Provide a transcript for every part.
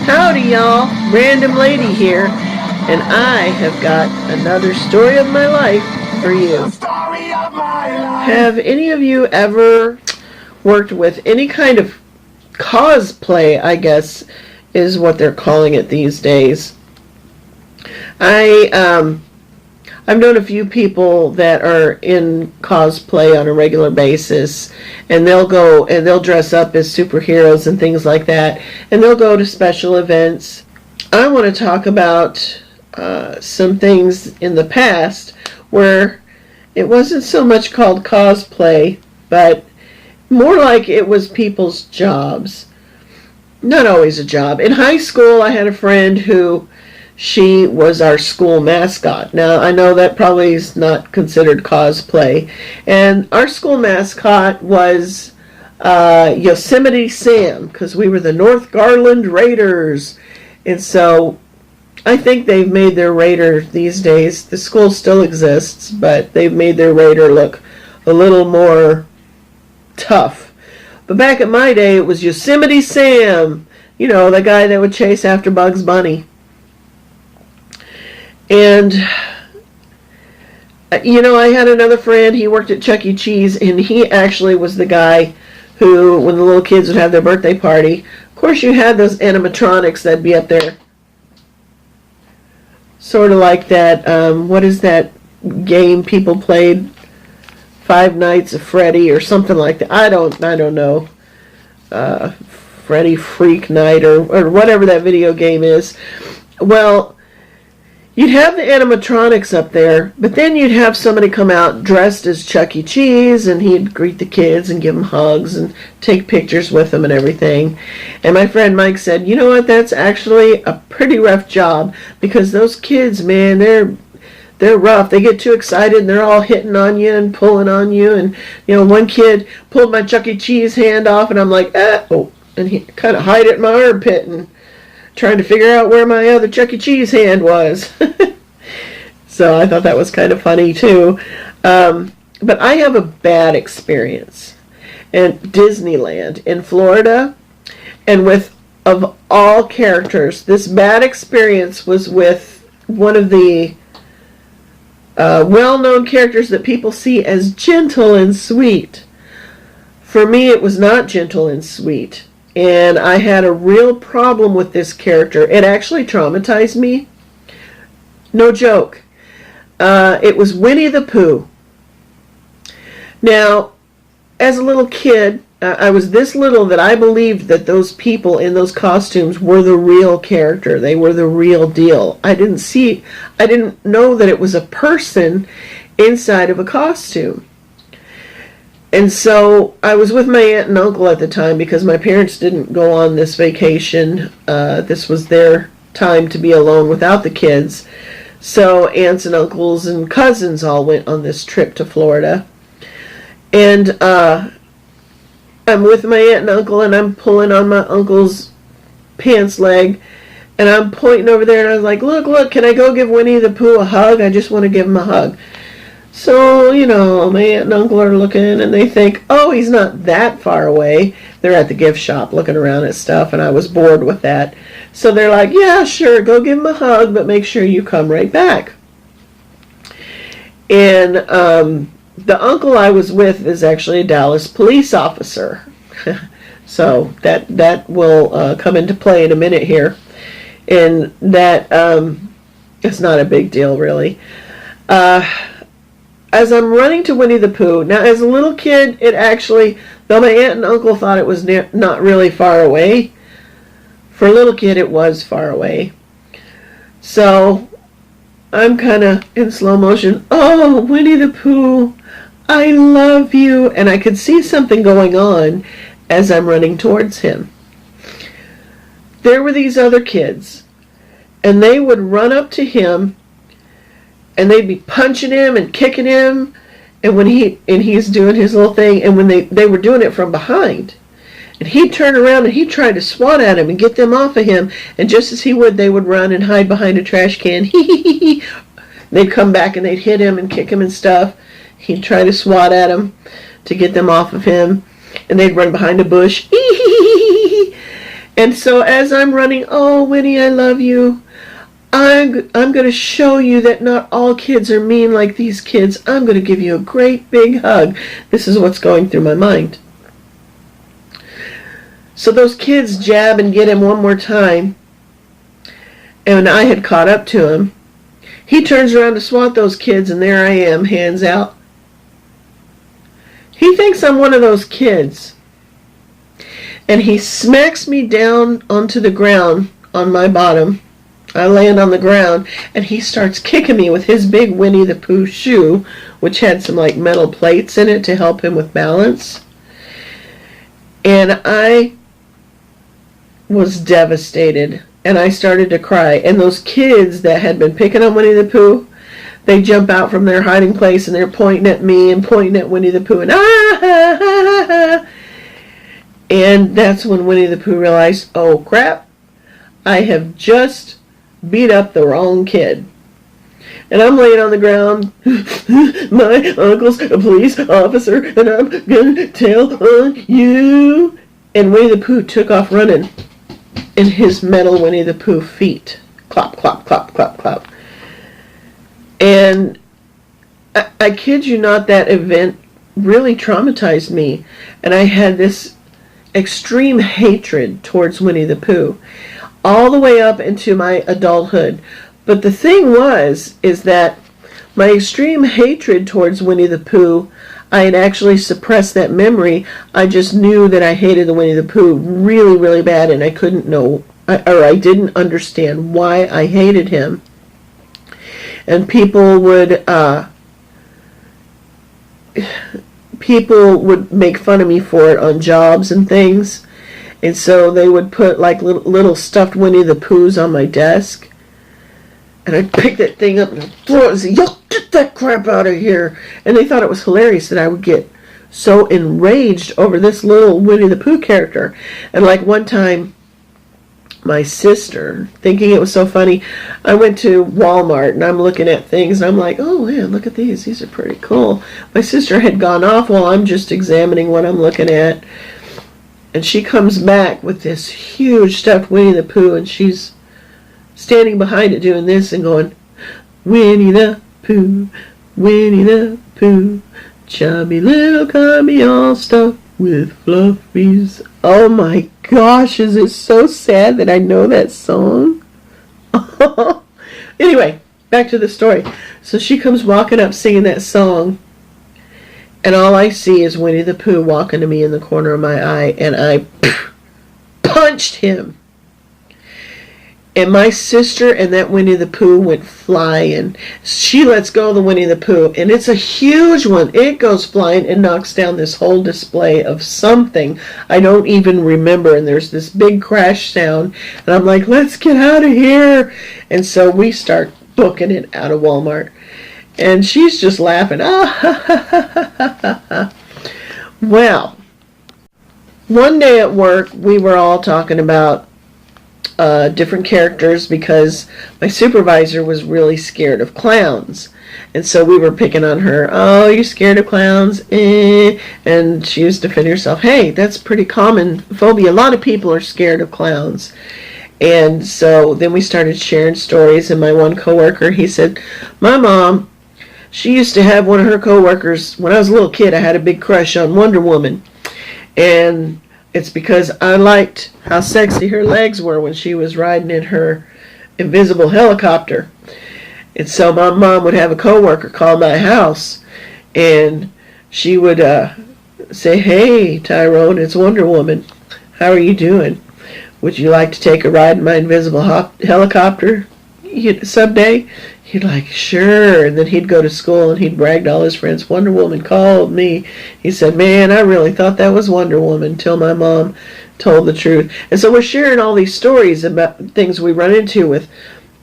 Howdy, y'all. Random Lady here, and I have got another story of my life for you. Have any of you ever worked with any kind of cosplay, I guess, is what they're calling it these days? I've known a few people that are in cosplay on a regular basis, and they'll go and they'll dress up as superheroes and things like that, and they'll go to special events. I want to talk about some things in the past where it wasn't so much called cosplay, but more like it was people's jobs. Not always a job. In high school, I had a friend who she was our school mascot. Now, I know that probably is not considered cosplay. And our school mascot was Yosemite Sam, because we were the North Garland Raiders. And so I think they've made their Raider these days. The school still exists, but they've made their Raider look a little more tough. But back in my day, it was Yosemite Sam. You know, the guy that would chase after Bugs Bunny. And, you know, I had another friend, he worked at Chuck E. Cheese, and he actually was the guy who, when the little kids would have their birthday party, of course you had those animatronics that'd be up there. Sort of like that, what is that game people played? Five Nights at Freddy or something like that. I don't know. Freddy Freak Night or whatever that video game is. Well, you'd have the animatronics up there, but then you'd have somebody come out dressed as Chuck E. Cheese, and he'd greet the kids and give them hugs and take pictures with them and everything. And my friend Mike said, you know what, that's actually a pretty rough job, because those kids, man, they're rough. They get too excited, and they're all hitting on you and pulling on you. And, you know, one kid pulled my Chuck E. Cheese hand off, and I'm like, oh, and he kind of hid it in my armpit, and trying to figure out where my other Chuck E. Cheese hand was. So I thought that was kind of funny too. But I have a bad experience in Disneyland in Florida, and with, of all characters, this bad experience was with one of the well-known characters that people see as gentle and sweet. For me, it was not gentle and sweet. And I had a real problem with this character. It actually traumatized me. No joke. It was Winnie the Pooh. Now, as a little kid, I was this little that I believed that those people in those costumes were the real character. They were the real deal. I didn't know that it was a person inside of a costume. And so I was with my aunt and uncle at the time, because my parents didn't go on this vacation. This was their time to be alone without the kids. So aunts and uncles and cousins all went on this trip to Florida. And I'm with my aunt and uncle, and I'm pulling on my uncle's pants leg. And I'm pointing over there, and I was like, look, can I go give Winnie the Pooh a hug? I just want to give him a hug. So, you know, my aunt and uncle are looking, and they think, oh, he's not that far away. They're at the gift shop looking around at stuff, and I was bored with that. So they're like, yeah, sure, go give him a hug, but make sure you come right back. And the uncle I was with is actually a Dallas police officer. So that will come into play in a minute here. And that it's not a big deal, really. As I'm running to Winnie the Pooh, now as a little kid, it actually, though my aunt and uncle thought it was not really far away, for a little kid it was far away. So I'm kind of in slow motion, oh, Winnie the Pooh, I love you. And I could see something going on as I'm running towards him. There were these other kids, and they would run up to him, and they'd be punching him and kicking him, and he's doing his little thing, and when they were doing it from behind, and he'd turn around and he'd try to swat at him and get them off of him, and just as he would, they would run and hide behind a trash can. They'd come back and they'd hit him and kick him and stuff. He'd try to swat at him to get them off of him, and they'd run behind a bush. And so as I'm running, oh, Winnie, I love you. I'm going to show you that not all kids are mean like these kids. I'm going to give you a great big hug. This is what's going through my mind. So those kids jab and get him one more time. And I had caught up to him. He turns around to swat those kids, and there I am, hands out. He thinks I'm one of those kids. And he smacks me down onto the ground on my bottom. I land on the ground, and he starts kicking me with his big Winnie the Pooh shoe, which had some like metal plates in it to help him with balance. And I was devastated, and I started to cry. And those kids that had been picking on Winnie the Pooh, they jump out from their hiding place, and they're pointing at me and pointing at Winnie the Pooh, and and that's when Winnie the Pooh realized, oh crap, I have just beat up the wrong kid. And I'm laying on the ground. My uncle's a police officer, and I'm gonna tell on you. And Winnie the Pooh took off running in his metal Winnie the Pooh feet. Clop, clop, clop, clop, clop. And I kid you not, that event really traumatized me. And I had this extreme hatred towards Winnie the Pooh all the way up into my adulthood. But the thing is that my extreme hatred towards Winnie the Pooh, I had actually suppressed that memory. I just knew that I hated the Winnie the Pooh really, really bad, and I couldn't know, or I didn't understand why I hated him. And people would make fun of me for it on jobs and things. And so they would put like little stuffed Winnie the Poohs on my desk. And I'd pick that thing up and I'd throw it and say, yo, get that crap out of here. And they thought it was hilarious that I would get so enraged over this little Winnie the Pooh character. And like one time, my sister, thinking it was so funny, I went to Walmart and I'm looking at things and I'm like, oh man, look at these. These are pretty cool. My sister had gone off while I'm just examining what I'm looking at. And she comes back with this huge stuffed Winnie the Pooh, and she's standing behind it doing this and going, Winnie the Pooh, Winnie the Pooh, chubby little cubby all stuffed with fluffies. Oh my gosh, is it so sad that I know that song? Anyway, back to the story. So she comes walking up singing that song, and all I see is Winnie the Pooh walking to me in the corner of my eye, and I punched him. And my sister and that Winnie the Pooh went flying. She lets go of the Winnie the Pooh, and it's a huge one. It goes flying and knocks down this whole display of something I don't even remember. And there's this big crash sound, and I'm like, let's get out of here. And so we start booking it out of Walmart. And she's just laughing. Well, one day at work, we were all talking about different characters because my supervisor was really scared of clowns. And so we were picking on her. Oh, you're scared of clowns? And she was defending herself. Hey, that's pretty common phobia. A lot of people are scared of clowns. And so then we started sharing stories. And my one coworker, he said, my mom, she used to have one of her coworkers. When I was a little kid, I had a big crush on Wonder Woman. And it's because I liked how sexy her legs were when she was riding in her invisible helicopter. And so my mom would have a coworker call my house, and she would say, hey, Tyrone, it's Wonder Woman. How are you doing? Would you like to take a ride in my invisible helicopter someday? He'd like, sure. And then he'd go to school and he'd brag to all his friends, Wonder Woman called me. He said, man, I really thought that was Wonder Woman until my mom told the truth. And so we're sharing all these stories about things we run into with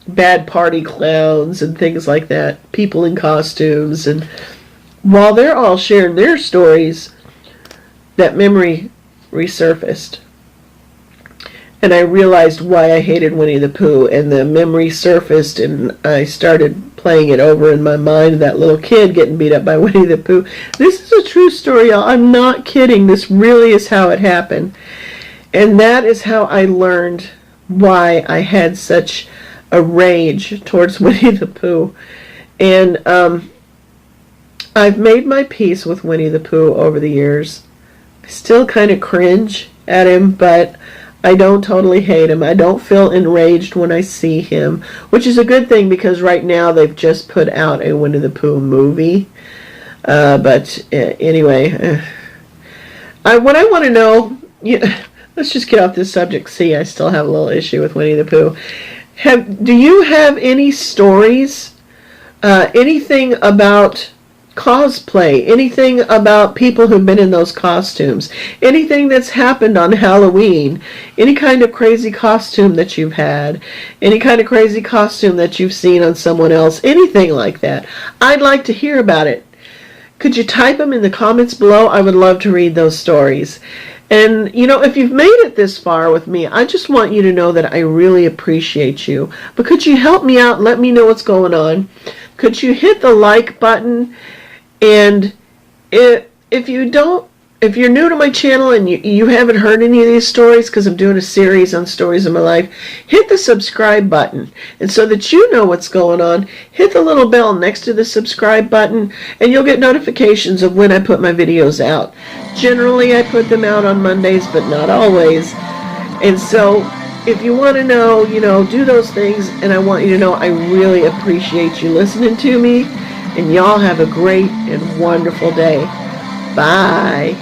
bad party clowns and things like that, people in costumes. And while they're all sharing their stories, that memory resurfaced. And I realized why I hated Winnie the Pooh, and the memory surfaced, and I started playing it over in my mind, that little kid getting beat up by Winnie the Pooh. This is a true story, y'all. I'm not kidding. This really is how it happened. And that is how I learned why I had such a rage towards Winnie the Pooh. And I've made my peace with Winnie the Pooh over the years. I still kind of cringe at him, but I don't totally hate him. I don't feel enraged when I see him, which is a good thing because right now they've just put out a Winnie the Pooh movie. Anyway, what I want to know, let's just get off this subject. See, I still have a little issue with Winnie the Pooh. Do you have any stories, anything about cosplay, anything about people who've been in those costumes, anything that's happened on Halloween, any kind of crazy costume that you've had, any kind of crazy costume that you've seen on someone else, anything like that? I'd like to hear about it. Could you type them in the comments below? I would love to read those stories. And, if you've made it this far with me, I just want you to know that I really appreciate you. But could you help me out? Let me know what's going on. Could you hit the like button? And if you're new to my channel and you haven't heard any of these stories, because I'm doing a series on stories of my life, hit the subscribe button. And so that you know what's going on, hit the little bell next to the subscribe button, and you'll get notifications of when I put my videos out. Generally, I put them out on Mondays, but not always. And so if you want to know, do those things. And I want you to know I really appreciate you listening to me. And y'all have a great and wonderful day. Bye.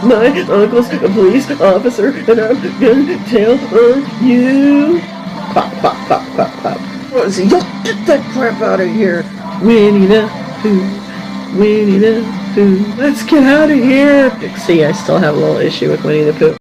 My uncle's a police officer, and I'm gonna tell on you. Pop, pop, pop, pop, pop. What is it? Yo, get that crap out of here. Winnie the Pooh. Winnie the Pooh. Let's get out of here. See, I still have a little issue with Winnie the Pooh.